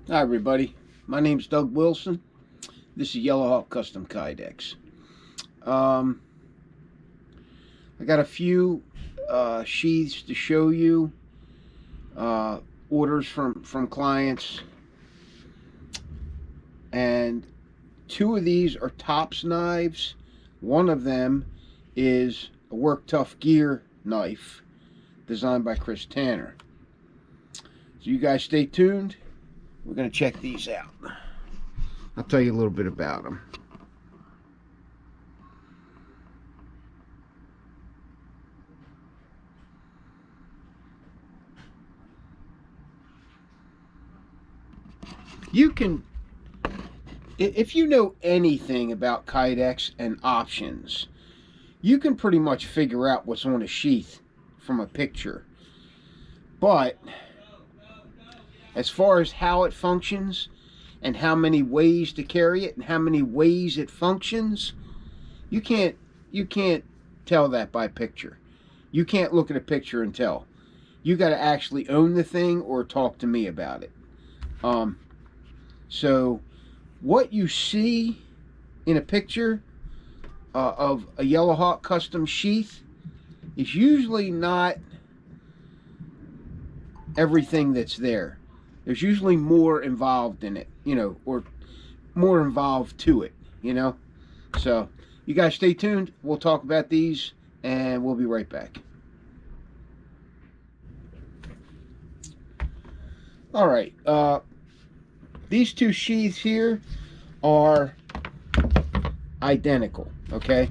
Hi everybody, my name's Doug Wilson. This is Yellow Hawk Custom Kydex. I got a few sheaths to show you, orders from clients, and two of these are tops knives. One of them is a Work Tough Gear knife designed by Chris Tanner. So you guys stay tuned. We're going to check these out. I'll tell you a little bit about them. You can, if you know anything about Kydex and options, you can pretty much figure out what's on a sheath from a picture. But as far as how it functions and how many ways to carry it and how many ways it functions, you can't tell that by picture. You can't look at a picture and tell. You got to actually own the thing or talk to me about it. So what you see in a picture of a Yellow Hawk custom sheath is usually not everything that's there. There's usually more involved in it, or more involved to it, So you guys stay tuned. We'll talk about these and we'll be right back. All right. These two sheaths here are identical, okay?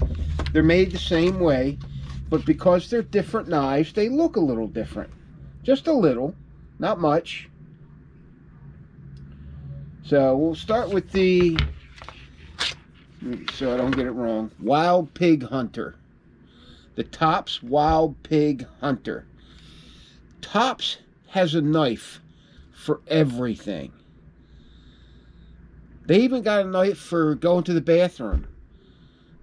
They're made the same way, but because they're different knives, they look a little different. Just a little, not much. So we'll start with the, so I don't get it wrong, Wild Pig Hunter. The Tops Wild Pig Hunter. Tops has a knife for everything. They even got a knife for going to the bathroom.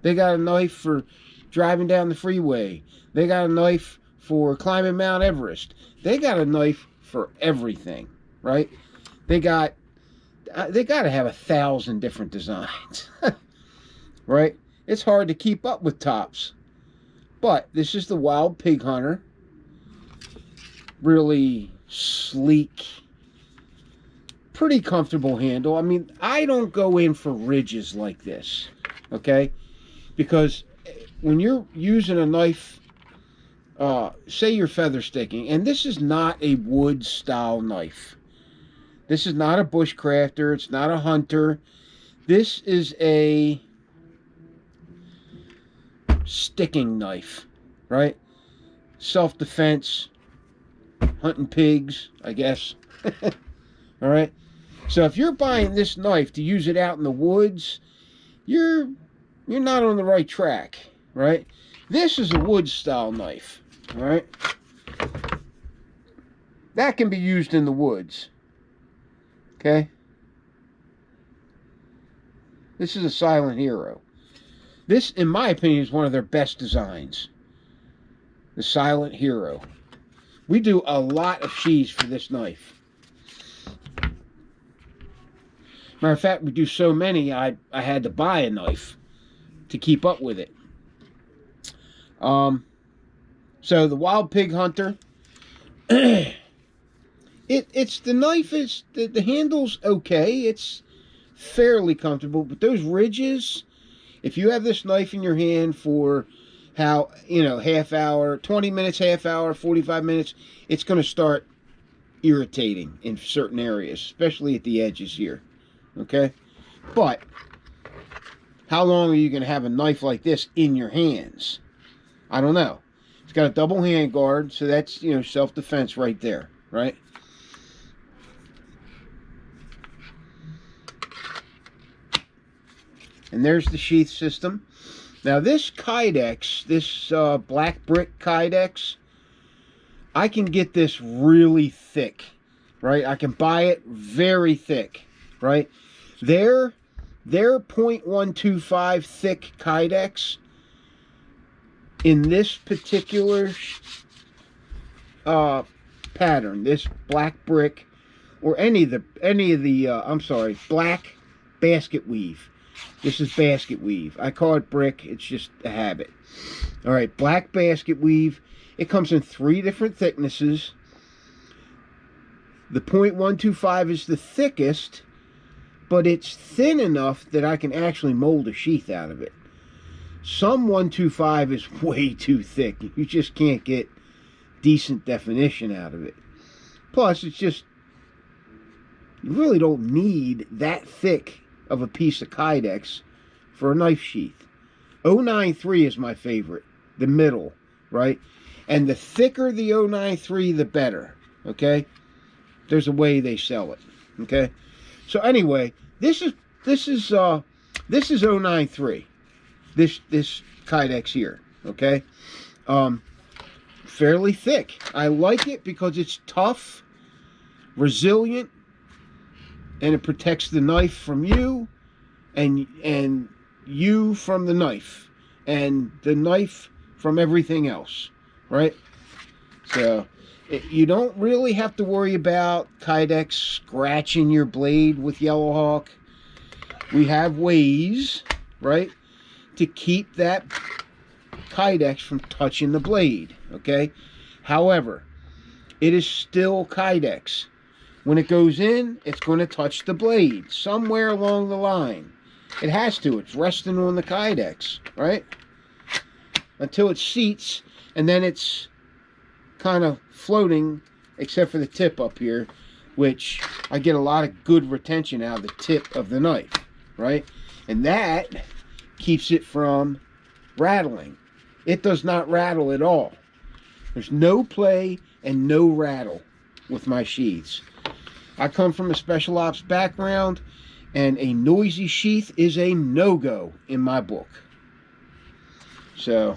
They got a knife for driving down the freeway. They got a knife for climbing Mount Everest. They got a knife for everything, right? They got to have 1,000 different designs, right? It's hard to keep up with Tops. But this is the Wild Pig Hunter. Really sleek, pretty comfortable handle. I mean, I don't go in for ridges like this, okay? Because when you're using a knife, say you're feather sticking, and this is not a wood style knife. This is not a bushcrafter. It's not a hunter. This is a sticking knife, right? Self-defense, hunting pigs, I guess. All right. So if you're buying this knife to use it out in the woods, you're not on the right track, right? This is a wood style knife, all right? That can be used in the woods. Okay? This is a silent hero. This, in my opinion, is one of their best designs. The Silent Hero. We do a lot of sheaths for this knife. Matter of fact, we do so many, I had to buy a knife to keep up with it. So the Wild Pig Hunter, it's the knife is the handle's okay. It's fairly comfortable, but those ridges, if you have this knife in your hand for half hour, 20 minutes, half hour, 45 minutes, it's going to start irritating in certain areas, especially at the edges here. Okay? But how long are you going to have a knife like this in your hands? I don't know. It's got a double hand guard, so that's, self-defense right there, right? And there's the sheath system. Now this Kydex, this black brick Kydex, I can get this really thick, right? I can buy it very thick, right? Their 0.125 thick Kydex in this particular pattern, this black brick or any of the I'm sorry, black basket weave. This is basket weave. I call it brick. It's just a habit. All right, black basket weave. It comes in 3 different thicknesses. The .125 is the thickest, but it's thin enough that I can actually mold a sheath out of it. Some 125 is way too thick. You just can't get decent definition out of it. Plus, it's just, you really don't need that thick of a piece of Kydex for a knife sheath. 093 is my favorite, the middle, right? And the thicker the 093, the better, okay? There's a way they sell it, okay? So anyway, this is 093. This Kydex here, okay? Fairly thick. I like it because it's tough, resilient, and it protects the knife from you, and you from the knife, and the knife from everything else, right? So you don't really have to worry about Kydex scratching your blade with Yellow Hawk. We have ways, right, to keep that Kydex from touching the blade, okay? However, it is still Kydex. When it goes in, it's going to touch the blade somewhere along the line. It has to. It's resting on the Kydex, right? Until it seats, and then it's kind of floating, except for the tip up here, which I get a lot of good retention out of the tip of the knife, right? And that keeps it from rattling. It does not rattle at all. There's no play and no rattle with my sheaths. I come from a special ops background, and a noisy sheath is a no-go in my book. So,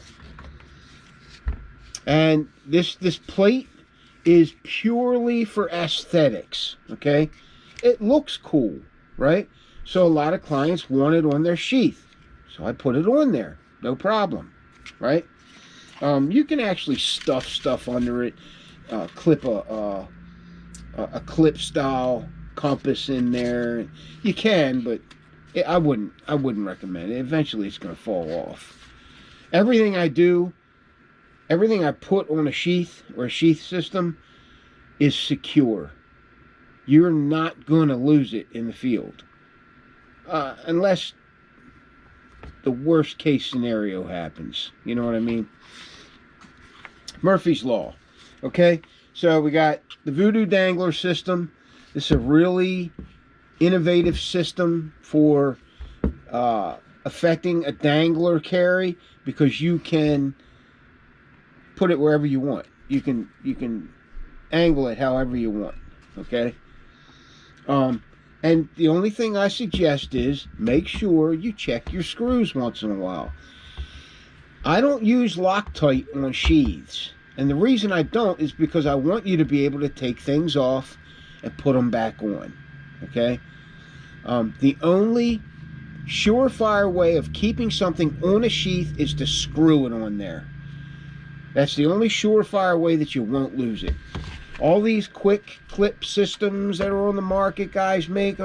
and this plate is purely for aesthetics, okay? It looks cool, right? So a lot of clients want it on their sheath. So I put it on there, no problem, right? You can actually stuff stuff under it, clip a clip style compass in there. You can, but I wouldn't recommend it. Eventually it's going to fall off. Everything I do, everything I put on a sheath or a sheath system is secure. You're not going to lose it in the field. Unless the worst case scenario happens. You know what I mean? Murphy's Law. Okay? So we got the Voodoo Dangler system. This is a really innovative system for affecting a dangler carry, because you can put it wherever you want. You can angle it however you want. Okay? And the only thing I suggest is make sure you check your screws once in a while. I don't use Loctite on sheaths. And the reason I don't is because I want you to be able to take things off and put them back on. Okay? The only surefire way of keeping something on a sheath is to screw it on there. That's the only surefire way that you won't lose it. All these quick clip systems that are on the market, guys make,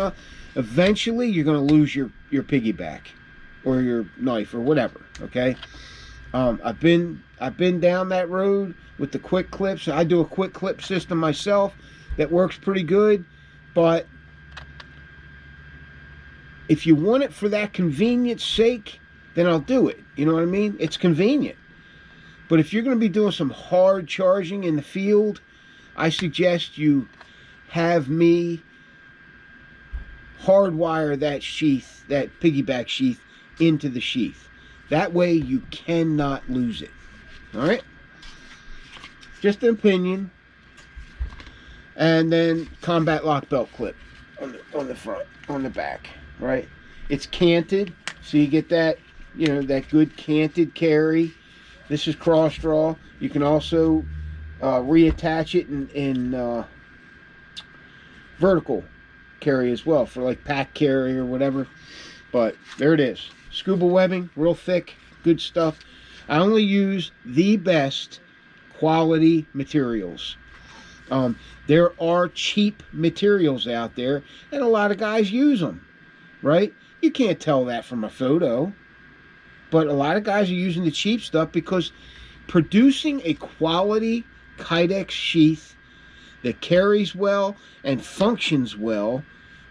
eventually you're going to lose your piggyback or your knife or whatever. Okay, I've been down that road with the quick clips. I do a quick clip system myself that works pretty good, but if you want it for that convenience sake, then I'll do it. You know what I mean? It's convenient. But if you're going to be doing some hard charging in the field, I suggest you have me hardwire that sheath, that piggyback sheath, into the sheath. That way you cannot lose it. Alright? Just an opinion. And then combat lock belt clip on the front, on the back. Right? It's canted, so you get that, you know, that good canted carry. This is cross draw. You can also reattach it in vertical carry as well, for like pack carry or whatever. But there it is. Scuba webbing, real thick, good stuff. I only use the best quality materials. There are cheap materials out there, and a lot of guys use them, right? You can't tell that from a photo, but a lot of guys are using the cheap stuff because producing a quality Kydex sheath that carries well and functions well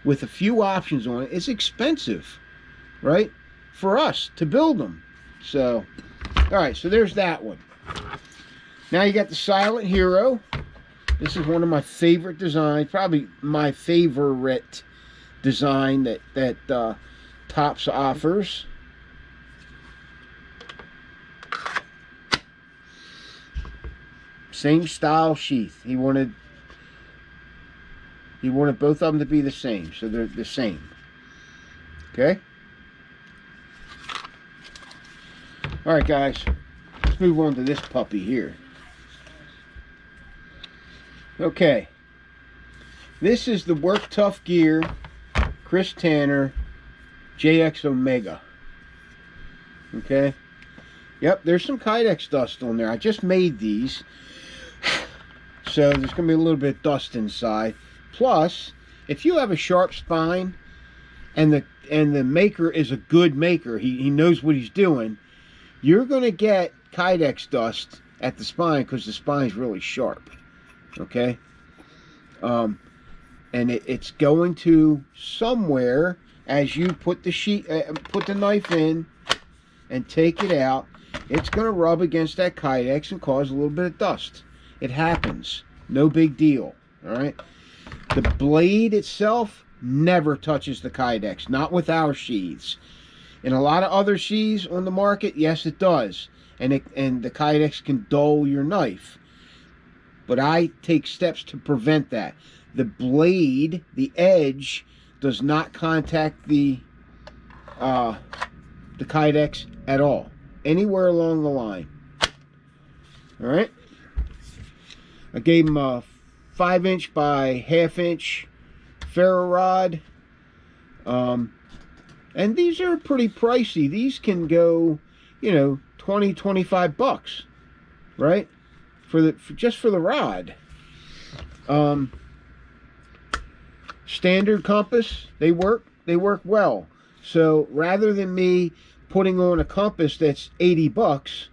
with a few options on it is expensive, right? For us to build them. So, all right, so there's that one. Now you got the Silent Hero. This is one of my favorite designs, probably my favorite design that Topps offers. Same style sheath. He wanted both of them to be the same, so they're the same. Okay? All right, guys. Let's move on to this puppy here. Okay. This is the Work Tough Gear Chris Tanner JX Omega. Okay? Yep, there's some Kydex dust on there. I just made these. So there's going to be a little bit of dust inside. Plus, if you have a sharp spine and the maker is a good maker, he knows what he's doing, you're going to get Kydex dust at the spine because the spine's really sharp. Okay? And it's going to somewhere as you put the knife in and take it out, it's going to rub against that Kydex and cause a little bit of dust. It happens. No big deal. All right? The blade itself never touches the Kydex. Not with our sheaths. In a lot of other sheaths on the market, yes, it does. And the Kydex can dull your knife. But I take steps to prevent that. The blade, the edge, does not contact the Kydex at all. Anywhere along the line. All right? I gave him a 5" by 1/2" ferro rod. And these are pretty pricey. These can go, you know, $20, $25, right? Just for the rod. Standard compass, they work well. So rather than me putting on a compass that's $80,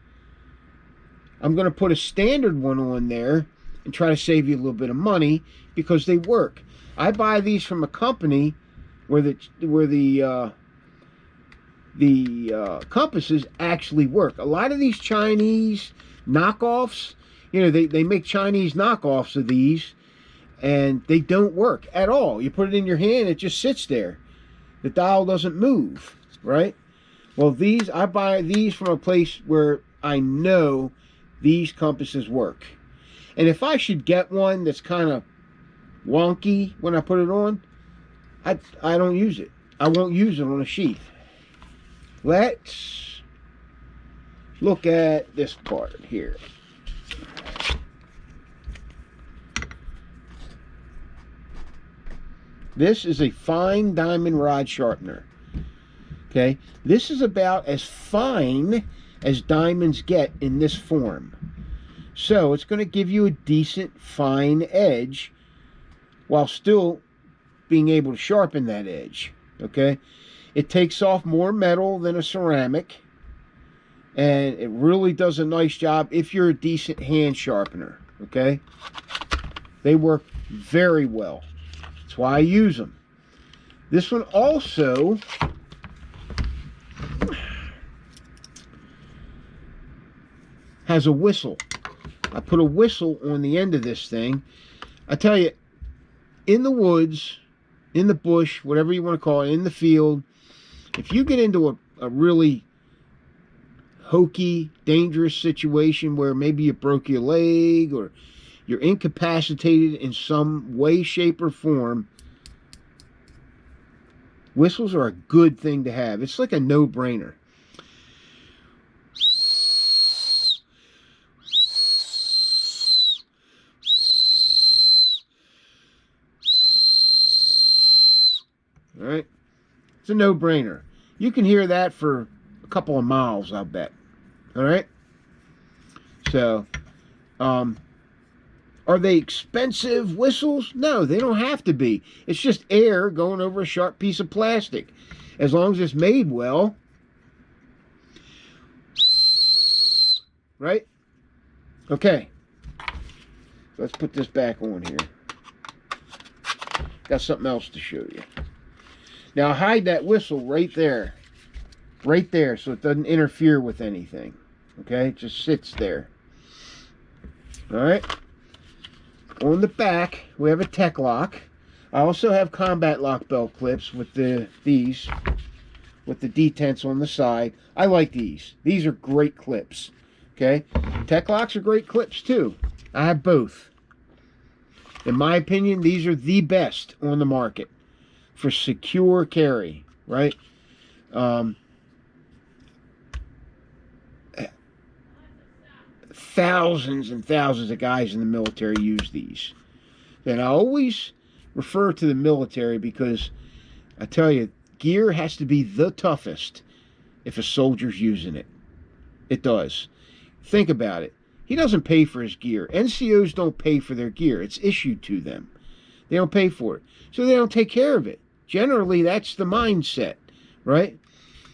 I'm going to put a standard one on there and try to save you a little bit of money because they work. I buy these from a company where the compasses actually work. A lot of these Chinese knockoffs, you know, they make Chinese knockoffs of these and they don't work at all. You put it in your hand, it just sits there. The dial doesn't move, right? Well, I buy these from a place where I know these compasses work. And if I should get one that's kind of wonky when I put it on, I don't use it. I won't use it on a sheath. Let's look at this part here. This is a fine diamond rod sharpener. Okay, this is about as fine as diamonds get in this form. So it's going to give you a decent fine edge while still being able to sharpen that edge. Okay, it takes off more metal than a ceramic, and it really does a nice job if you're a decent hand sharpener. Okay, they work very well. That's why I use them. This one also has a whistle. I put a whistle on the end of this thing. I tell you, in the woods, in the bush, whatever you want to call it, in the field, if you get into a really hokey, dangerous situation where maybe you broke your leg or you're incapacitated in some way, shape, or form, whistles are a good thing to have. It's like a no-brainer. All right, it's a no-brainer. You can hear that for a couple of miles, I'll bet. All right, so Are they expensive whistles? No, they don't have to be. It's just air going over a sharp piece of plastic. As long as it's made well, right? Okay, let's put this back on here. Got something else to show you. Now hide that whistle right there, so it doesn't interfere with anything. Okay, it just sits there. All right. On the back, we have a tech lock. I also have combat lock belt clips with these, with the detents on the side. I like these. These are great clips. Okay, tech locks are great clips too. I have both. In my opinion, these are the best on the market for secure carry, right? Thousands and thousands of guys in the military use these. And I always refer to the military because I tell you, gear has to be the toughest if a soldier's using it. It does. Think about it. He doesn't pay for his gear. NCOs don't pay for their gear. It's issued to them. They don't pay for it. So they don't take care of it. Generally, that's the mindset, right?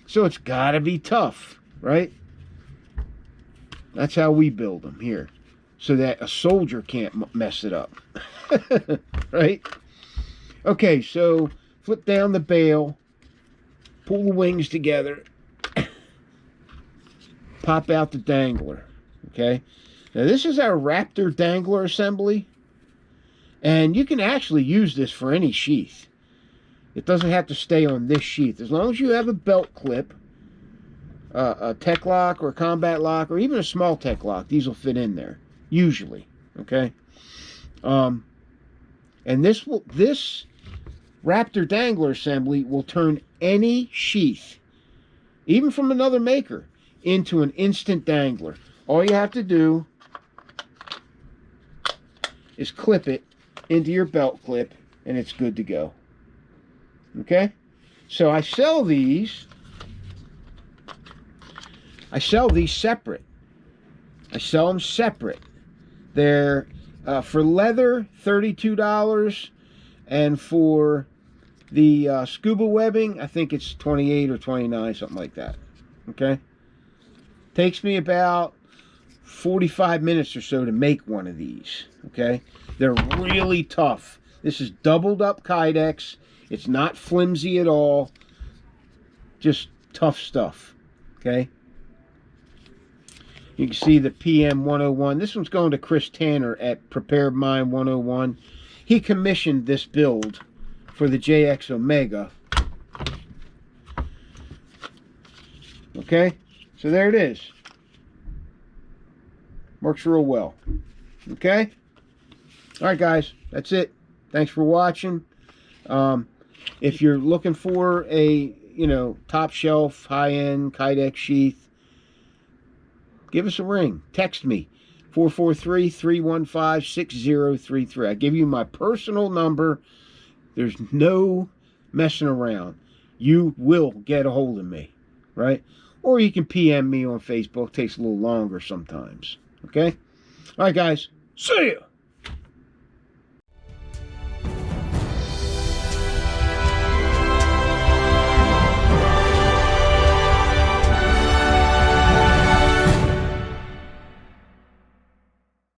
So it's got to be tough, right? That's how we build them here. So that a soldier can't mess it up. Right? Okay, so flip down the bail. Pull the wings together. Pop out the dangler. Okay, now this is our Raptor dangler assembly, and you can actually use this for any sheath. It doesn't have to stay on this sheath. As long as you have a belt clip, a tech lock or a combat lock, or even a small tech lock, these will fit in there, usually. Okay, and this Raptor dangler assembly will turn any sheath, even from another maker, into an instant dangler. All you have to do is clip it into your belt clip and it's good to go. Okay? So I sell these separate. I sell them separate. They're for leather, $32, and for the scuba webbing, I think it's $28 or $29, something like that. Okay? Takes me about 45 minutes or so to make one of these. Okay? They're really tough. This is doubled up Kydex. It's not flimsy at all. Just tough stuff. Okay? You can see the PM 101. This one's going to Chris Tanner at Prepared Mind 101. He commissioned this build for the JX Omega. Okay? So there it is. Works real well. Okay? Alright guys, that's it. Thanks for watching. If you're looking for a, top shelf, high-end Kydex sheath, give us a ring. Text me. 443-315-6033. I give you my personal number. There's no messing around. You will get a hold of me. Right? Or you can PM me on Facebook. Takes a little longer sometimes. Okay? Alright guys. See ya!